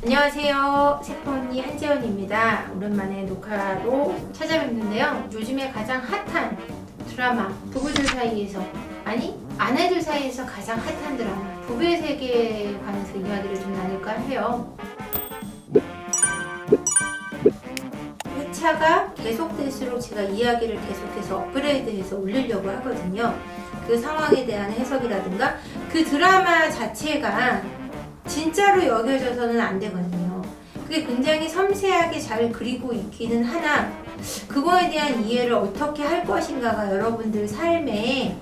안녕하세요. 세포언니 한재원입니다. 오랜만에 녹화로 찾아뵙는데요. 요즘에 가장 핫한 드라마, 부부들 사이에서, 아니 아내들 사이에서 가장 핫한 드라마, 부부의 세계에 관해서 이야기를 좀 나눌까 해요. 회차가 계속될수록 제가 이야기를 계속해서 업그레이드해서 올리려고 하거든요. 그 상황에 대한 해석이라든가 그 드라마 자체가 진짜로 여겨져서는 안 되거든요. 그게 굉장히 섬세하게 잘 그리고 있기는 하나 그거에 대한 이해를 어떻게 할 것인가가 여러분들 삶에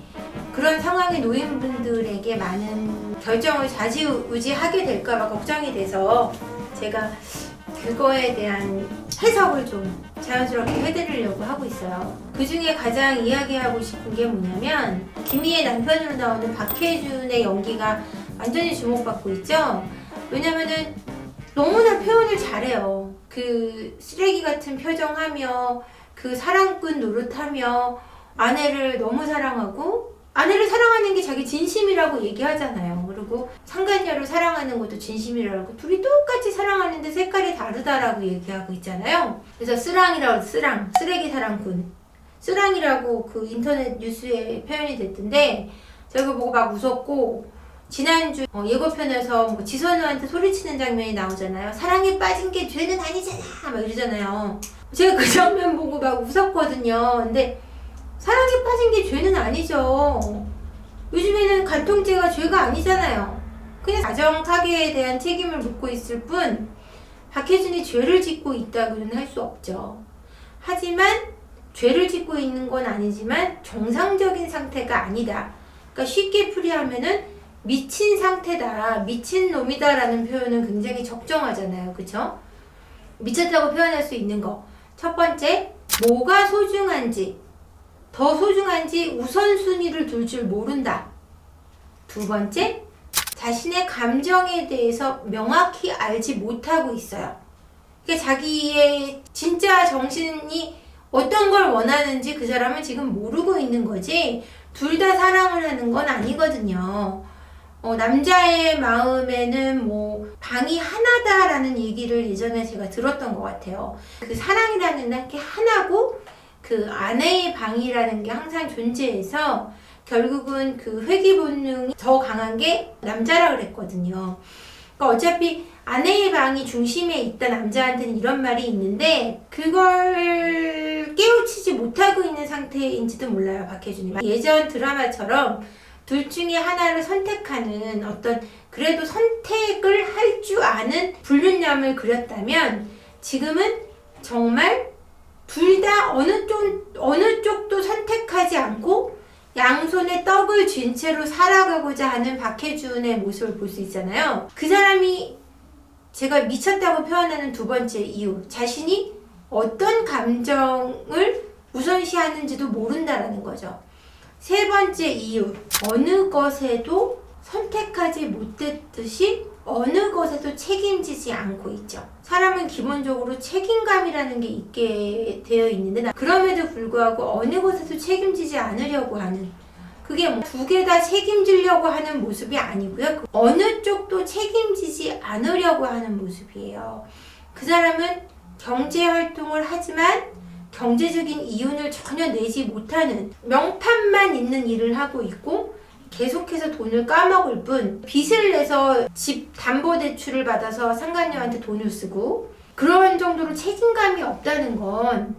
그런 상황에 놓인 분들에게 많은 결정을 좌지우지하게 될까봐 걱정이 돼서 제가 그거에 대한 해석을 좀 자연스럽게 해드리려고 하고 있어요. 그 중에 가장 이야기하고 싶은 게 뭐냐면 김희애 남편으로 나오는 박해준의 연기가 완전히 주목받고 있죠. 왜냐면은 너무나 표현을 잘해요. 그 쓰레기 같은 표정하며 그 사랑꾼 노릇하며 아내를 너무 사랑하고 아내를 사랑하는 게 자기 진심이라고 얘기하잖아요. 그리고 상간녀를 사랑하는 것도 진심이라고 둘이 똑같이 사랑하는데 색깔이 다르다라고 얘기하고 있잖아요. 그래서 쓰랑이라고 쓰레기 사랑꾼 쓰랑이라고 그 인터넷 뉴스에 표현이 됐던데 제가 그거 보고 막 웃었고 지난주 예고편에서 뭐 지선우한테 소리치는 장면이 나오잖아요. 사랑에 빠진 게 죄는 아니잖아 막 이러잖아요. 제가 그 장면 보고 막 웃었거든요. 근데 사랑에 빠진 게 죄는 아니죠. 요즘에는 간통죄가 죄가 아니잖아요. 그냥 가정파괴에 대한 책임을 묻고 있을 뿐 박해준이 죄를 짓고 있다고는 할 수 없죠. 하지만 죄를 짓고 있는 건 아니지만 정상적인 상태가 아니다. 그러니까 쉽게 풀이하면은 미친 상태다, 미친 놈이다 라는 표현은 굉장히 적정하잖아요. 그쵸? 미쳤다고 표현할 수 있는 거. 첫 번째, 뭐가 소중한지, 더 소중한지 우선순위를 둘 줄 모른다. 두 번째, 자신의 감정에 대해서 명확히 알지 못하고 있어요. 그러니까 자기의 진짜 정신이 어떤 걸 원하는지 그 사람은 지금 모르고 있는 거지 둘 다 사랑을 하는 건 아니거든요. 남자의 마음에는 뭐 방이 하나다라는 얘기를 예전에 제가 들었던 것 같아요. 그 사랑이라는 게 하나고 그 아내의 방이라는 게 항상 존재해서 결국은 그 회귀 본능이 더 강한 게 남자라 그랬거든요. 그러니까 어차피 아내의 방이 중심에 있다 남자한테는 이런 말이 있는데 그걸 깨우치지 못하고 있는 상태인지도 몰라요. 박해준이 예전 드라마처럼 둘 중에 하나를 선택하는 어떤 그래도 선택을 할 줄 아는 불륜남을 그렸다면 지금은 정말 둘 다 어느 쪽도 선택하지 않고 양손에 떡을 쥔 채로 살아가고자 하는 박해준의 모습을 볼 수 있잖아요. 그 사람이 제가 미쳤다고 표현하는 두 번째 이유, 자신이 어떤 감정을 우선시하는지도 모른다라는 거죠. 세 번째 이유, 어느 것에도 선택하지 못했듯이 어느 것에도 책임지지 않고 있죠. 사람은 기본적으로 책임감이라는 게 있게 되어 있는데 그럼에도 불구하고 어느 것에도 책임지지 않으려고 하는 그게 뭐 두 개 다 책임지려고 하는 모습이 아니고요. 어느 쪽도 책임지지 않으려고 하는 모습이에요. 그 사람은 경제활동을 하지만 경제적인 이윤을 전혀 내지 못하는 명판만 있는 일을 하고 있고 계속해서 돈을 까먹을 뿐 빚을 내서 집 담보대출을 받아서 상간녀한테 돈을 쓰고 그런 정도로 책임감이 없다는 건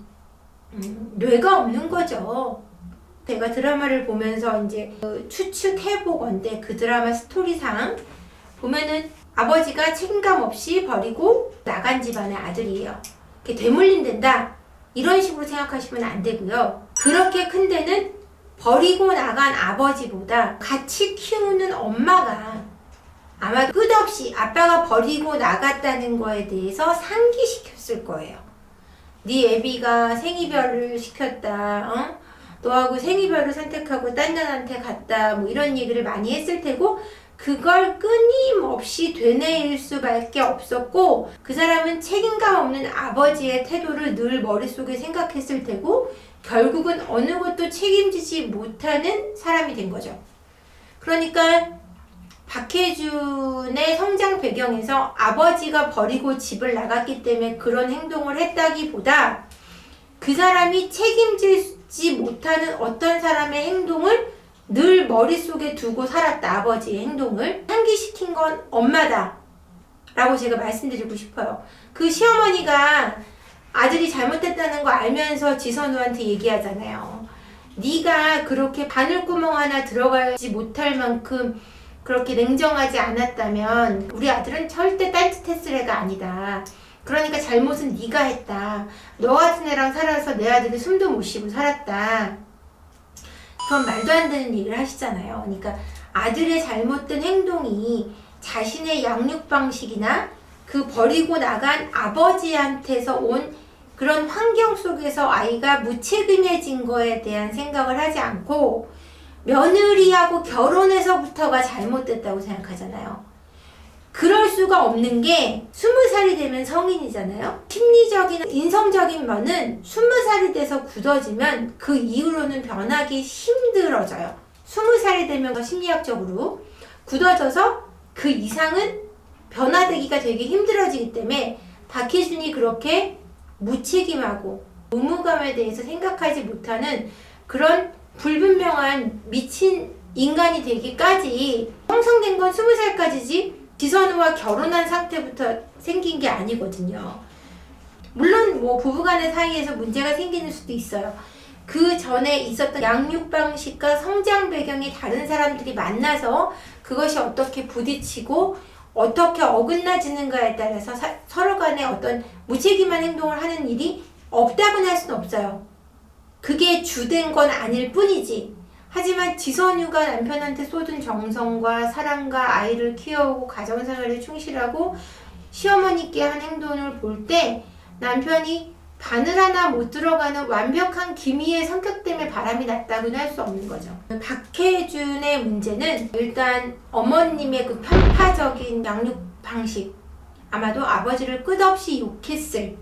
뇌가 없는 거죠. 제가 드라마를 보면서 이제 추측해보건데 그 드라마 스토리상 보면은 아버지가 책임감 없이 버리고 나간 집안의 아들이에요. 되물린댄다 이런 식으로 생각하시면 안 되고요. 그렇게 큰 데는 버리고 나간 아버지보다 같이 키우는 엄마가 아마 끝없이 아빠가 버리고 나갔다는 거에 대해서 상기시켰을 거예요. 네 애비가 생이별을 시켰다. 너하고 생이별을 선택하고 딴 년한테 갔다. 뭐 이런 얘기를 많이 했을 테고 그걸 끊임없이 되뇌일 수밖에 없었고 그 사람은 책임감 없는 아버지의 태도를 늘 머릿속에 생각했을 테고 결국은 어느 것도 책임지지 못하는 사람이 된 거죠. 그러니까 박해준의 성장 배경에서 아버지가 버리고 집을 나갔기 때문에 그런 행동을 했다기보다 그 사람이 책임지지 못하는 어떤 사람의 행동을 늘 머릿속에 두고 살았다. 아버지의 행동을 상기시킨 건 엄마다 라고 제가 말씀드리고 싶어요. 그 시어머니가 아들이 잘못했다는 거 알면서 지선우한테 얘기하잖아요. 네가 그렇게 바늘구멍 하나 들어가지 못할 만큼 그렇게 냉정하지 않았다면 우리 아들은 절대 딴짓했을 애가 아니다. 그러니까 잘못은 네가 했다. 너 같은 애랑 살아서 내 아들이 숨도 못 쉬고 살았다. 그런 말도 안 되는 얘기를 하시잖아요. 그러니까 아들의 잘못된 행동이 자신의 양육 방식이나 그 버리고 나간 아버지한테서 온 그런 환경 속에서 아이가 무책임해진 거에 대한 생각을 하지 않고 며느리하고 결혼해서부터가 잘못됐다고 생각하잖아요. 그럴 수가 없는 게 20살이 되면 성인이잖아요. 심리적인 인성적인 면은 20살이 돼서 굳어지면 그 이후로는 변하기 힘들어져요. 20살이 되면 심리학적으로 굳어져서 그 이상은 변화되기가 되게 힘들어지기 때문에 박해준이 그렇게 무책임하고 의무감에 대해서 생각하지 못하는 그런 불분명한 미친 인간이 되기까지 형성된 건 20살까지지 지선우와 결혼한 상태부터 생긴 게 아니거든요. 물론 뭐 부부간의 사이에서 문제가 생기는 수도 있어요. 그 전에 있었던 양육 방식과 성장 배경이 다른 사람들이 만나서 그것이 어떻게 부딪히고 어떻게 어긋나지는가에 따라서 서로 간에 어떤 무책임한 행동을 하는 일이 없다고는 할 수는 없어요. 그게 주된 건 아닐 뿐이지. 하지만 지선우가 남편한테 쏟은 정성과 사랑과 아이를 키워오고 가정생활에 충실하고 시어머니께 한 행동을 볼 때 남편이 바늘 하나 못 들어가는 완벽한 기미의 성격 때문에 바람이 났다고는 할 수 없는 거죠. 박해준의 문제는 일단 어머님의 그 편파적인 양육 방식, 아마도 아버지를 끝없이 욕했을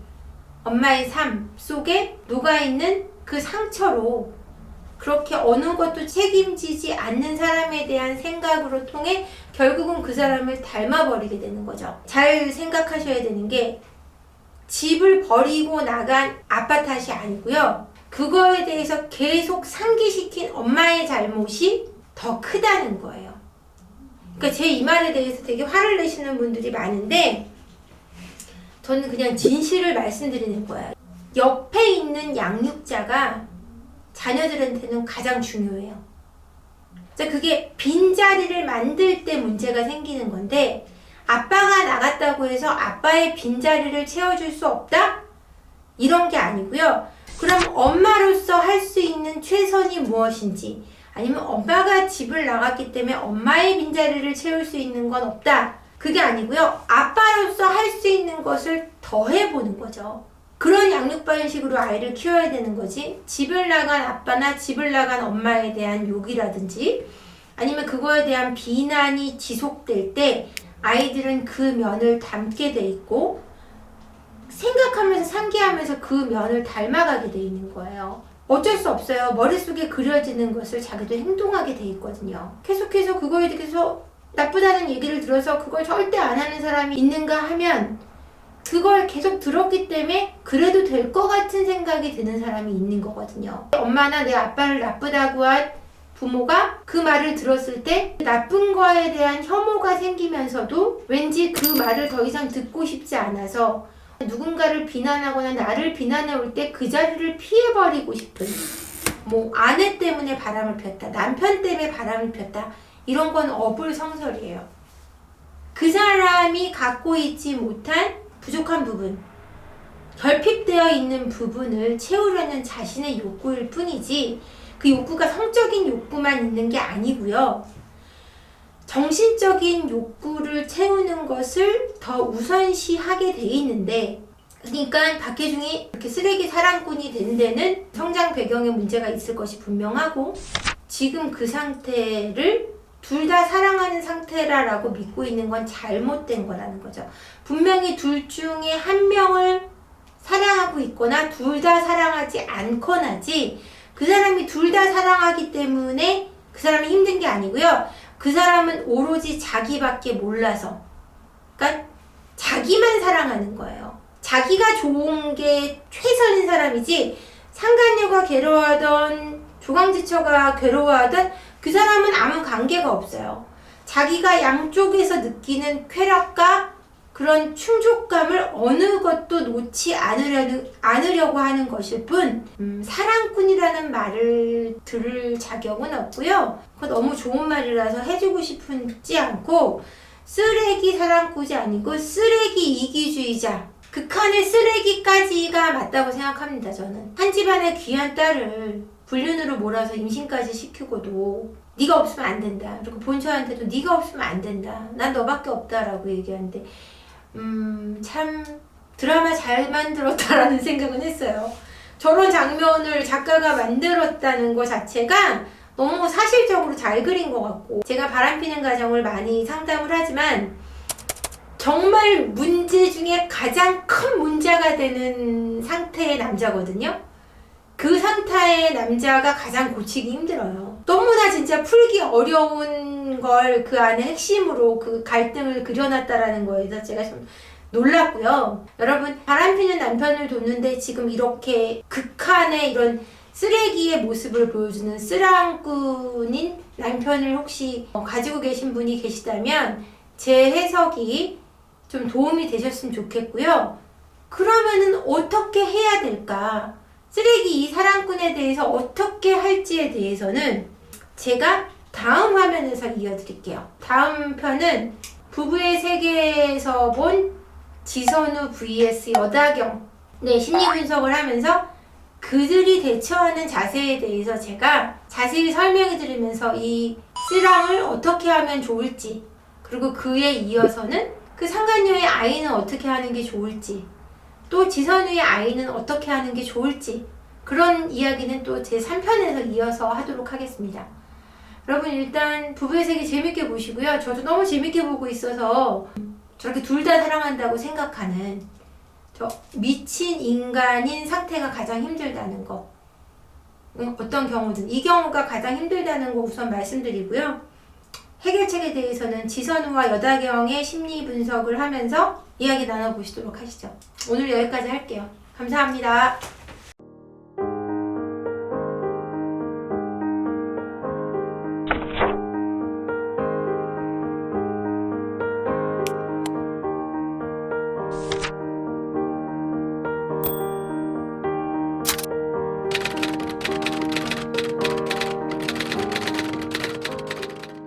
엄마의 삶 속에 녹아있는 그 상처로 그렇게 어느 것도 책임지지 않는 사람에 대한 생각으로 통해 결국은 그 사람을 닮아버리게 되는 거죠. 잘 생각하셔야 되는 게 집을 버리고 나간 아빠 탓이 아니고요. 그거에 대해서 계속 상기시킨 엄마의 잘못이 더 크다는 거예요. 그러니까 제 이 말에 대해서 되게 화를 내시는 분들이 많은데 저는 그냥 진실을 말씀드리는 거예요. 옆에 있는 양육자가 자녀들한테는 가장 중요해요. 그게 빈자리를 만들 때 문제가 생기는 건데 아빠가 나갔다고 해서 아빠의 빈자리를 채워줄 수 없다? 이런 게 아니고요. 그럼 엄마로서 할 수 있는 최선이 무엇인지, 아니면 엄마가 집을 나갔기 때문에 엄마의 빈자리를 채울 수 있는 건 없다. 그게 아니고요. 아빠로서 할 수 있는 것을 더 해보는 거죠. 그런 양육 방식으로 아이를 키워야 되는 거지. 집을 나간 아빠나 집을 나간 엄마에 대한 욕이라든지 아니면 그거에 대한 비난이 지속될 때 아이들은 그 면을 닮게 돼 있고 생각하면서 상기하면서 그 면을 닮아가게 돼 있는 거예요. 어쩔 수 없어요. 머릿속에 그려지는 것을 자기도 행동하게 돼 있거든요. 계속해서 그거에 대해서 나쁘다는 얘기를 들어서 그걸 절대 안 하는 사람이 있는가 하면 그걸 계속 들었기 때문에 그래도 될 것 같은 생각이 드는 사람이 있는 거거든요. 엄마나 내 아빠를 나쁘다고 한 부모가 그 말을 들었을 때 나쁜 거에 대한 혐오가 생기면서도 왠지 그 말을 더 이상 듣고 싶지 않아서 누군가를 비난하거나 나를 비난해 올 때 그 자리를 피해버리고 싶은, 뭐 아내 때문에 바람을 폈다, 남편 때문에 바람을 폈다, 이런 건 어불성설이에요. 그 사람이 갖고 있지 못한 부족한 부분, 결핍되어 있는 부분을 채우려는 자신의 욕구일 뿐이지 그 욕구가 성적인 욕구만 있는 게 아니고요. 정신적인 욕구를 채우는 것을 더 우선시하게 돼 있는데, 그러니까 박해중이 이렇게 쓰레기 사랑꾼이 된 데는 성장 배경에 문제가 있을 것이 분명하고 지금 그 상태를 둘 다 사랑하는 상태라고 믿고 있는 건 잘못된 거라는 거죠. 분명히 둘 중에 한 명을 사랑하고 있거나 둘 다 사랑하지 않거나지 그 사람이 둘 다 사랑하기 때문에 그 사람이 힘든 게 아니고요. 그 사람은 오로지 자기밖에 몰라서, 그러니까 자기만 사랑하는 거예요. 자기가 좋은 게 최선인 사람이지, 상간녀가 괴로워하던 조강지처가 괴로워하던 그 사람은 아무 관계가 없어요. 자기가 양쪽에서 느끼는 쾌락과 그런 충족감을 어느 것도 놓지 않으려고 하는 것일 뿐, 사랑꾼이라는 말을 들을 자격은 없고요. 그거 너무 좋은 말이라서 해주고 싶지 않고, 쓰레기 사랑꾼이 아니고 쓰레기 이기주의자, 극한의 쓰레기까지가 맞다고 생각합니다. 저는 한 집안의 귀한 딸을 불륜으로 몰아서 임신까지 시키고도 네가 없으면 안 된다. 그리고 본처한테도 네가 없으면 안 된다. 난 너밖에 없다라고 얘기하는데, 참 드라마 잘 만들었다라는 생각은 했어요. 저런 장면을 작가가 만들었다는 것 자체가 너무 사실적으로 잘 그린 것 같고, 제가 바람피는 가정을 많이 상담을 하지만 정말 문제 중에 가장 큰 문제가 되는 상태의 남자거든요. 그 상태의 남자가 가장 고치기 힘들어요. 너무나 진짜 풀기 어려운 걸 그 안에 핵심으로 그 갈등을 그려놨다라는 거에서 제가 좀 놀랐고요. 여러분, 바람피는 남편을 뒀는데 지금 이렇게 극한의 이런 쓰레기의 모습을 보여주는 쓰랑꾼인 남편을 혹시 가지고 계신 분이 계시다면 제 해석이 좀 도움이 되셨으면 좋겠고요. 그러면은 어떻게 해야 될까? 쓰레기 이 사랑꾼에 대해서 어떻게 할지에 대해서는 제가 다음 화면에서 이어드릴게요. 다음 편은 부부의 세계에서 본 지선우 vs 여다경, 심리 분석을 하면서 그들이 대처하는 자세에 대해서 제가 자세히 설명해 드리면서 이 쓰랑을 어떻게 하면 좋을지, 그리고 그에 이어서는 그 상간녀의 아이는 어떻게 하는 게 좋을지, 또 지선우의 아이는 어떻게 하는 게 좋을지, 그런 이야기는 또 제 3편에서 이어서 하도록 하겠습니다. 여러분, 일단 부부의 세계 재밌게 보시고요. 저도 너무 재밌게 보고 있어서 저렇게 둘 다 사랑한다고 생각하는 저 미친 인간인 상태가 가장 힘들다는 거, 어떤 경우든 이 경우가 가장 힘들다는 거 우선 말씀드리고요. 해결책에 대해서는 지선우와 여다경의 심리 분석을 하면서 이야기 나눠보시도록 하시죠. 오늘 여기까지 할게요. 감사합니다.